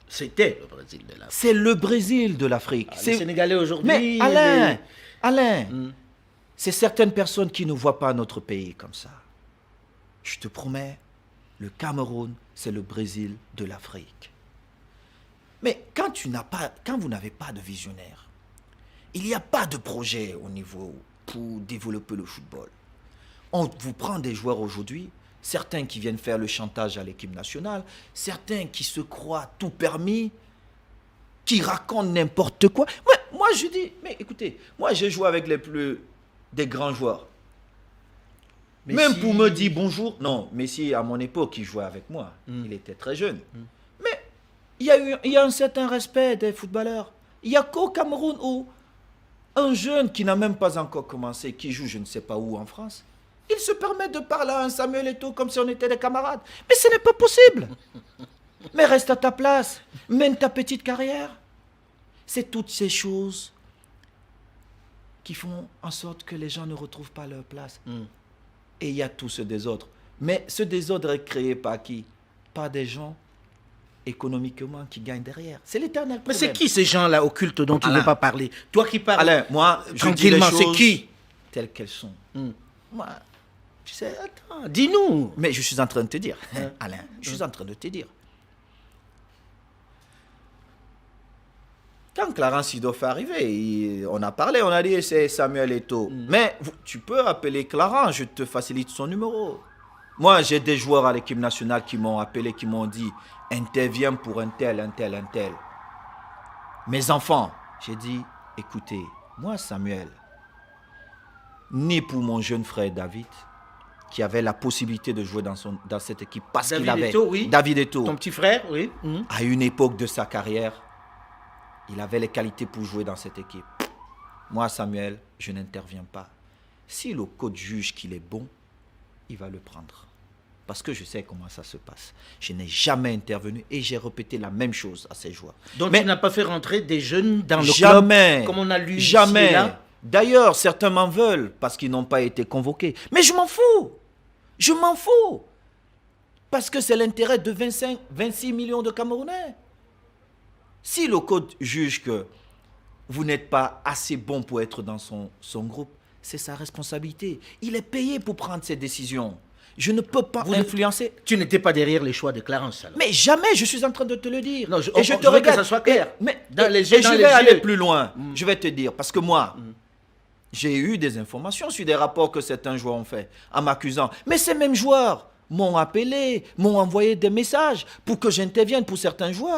C'était le Brésil de l'Afrique. C'est le Brésil de l'Afrique. Les Sénégalais aujourd'hui... Mais Alain, c'est certaines personnes qui ne voient pas notre pays comme ça. Je te promets, le Cameroun, c'est le Brésil de l'Afrique. Mais quand vous n'avez pas de visionnaire, il n'y a pas de projet au niveau pour développer le football. On vous prend des joueurs aujourd'hui, certains qui viennent faire le chantage à l'équipe nationale, certains qui se croient tout permis, qui racontent n'importe quoi. Moi, je dis, mais écoutez, moi, j'ai joué avec des grands joueurs. Messi. Même pour me dire bonjour. Non, Messi, à mon époque, il jouait avec moi. Il était très jeune. Mais il y a un certain respect des footballeurs. Il n'y a qu'au Cameroun où un jeune qui n'a même pas encore commencé, qui joue je ne sais pas où en France, il se permet de parler à un Samuel Eto'o comme si on était des camarades. Mais ce n'est pas possible. Mais reste à ta place. Mène ta petite carrière. C'est toutes ces choses qui font en sorte que les gens ne retrouvent pas leur place. Et il y a tout ce désordre. Mais ce désordre est créé par qui? Par des gens économiquement qui gagnent derrière. C'est l'éternel problème. Mais c'est qui ces gens-là occultes dont tu ne veux pas parler? Toi qui parles Alain, moi, tranquillement, c'est qui? Telles qu'elles sont. Moi, tu sais... Attends, dis-nous. Mais je suis en train de te dire, Alain, je suis en train de te dire. Quand Clarence Seedorf est arrivé, on a parlé, on a dit c'est Samuel Eto'o. Mais tu peux appeler Clarence, je te facilite son numéro. Moi, j'ai des joueurs à l'équipe nationale qui m'ont appelé, qui m'ont dit interviens pour un tel, un tel, un tel. Mes enfants, j'ai dit écoutez, moi Samuel, ni pour mon jeune frère David, qui avait la possibilité de jouer dans cette équipe parce qu'il avait David Eto'o, ton petit frère, oui. À une époque de sa carrière, il avait les qualités pour jouer dans cette équipe. Moi, Samuel, je n'interviens pas. Si le coach juge qu'il est bon, il va le prendre. Parce que je sais comment ça se passe. Je n'ai jamais intervenu et j'ai répété la même chose à ces joueurs. Donc tu n'as pas fait rentrer des jeunes dans le club, comme on a lu jamais. Ici et là. D'ailleurs, certains m'en veulent parce qu'ils n'ont pas été convoqués. Mais je m'en fous. Je m'en fous. Parce que c'est l'intérêt de 26 millions de Camerounais. Si le coach juge que vous n'êtes pas assez bon pour être dans son groupe, c'est sa responsabilité. Il est payé pour prendre ses décisions. Je ne peux pas influencer. Tu n'étais pas derrière les choix de Clarence, alors. Mais jamais, je suis en train de te le dire. Non, je te regarde que ça soit clair. Je vais aller plus loin. Je vais te dire, parce que moi, j'ai eu des informations sur des rapports que certains joueurs ont fait en m'accusant. Mais ces mêmes joueurs m'ont appelé, m'ont envoyé des messages pour que j'intervienne pour certains joueurs.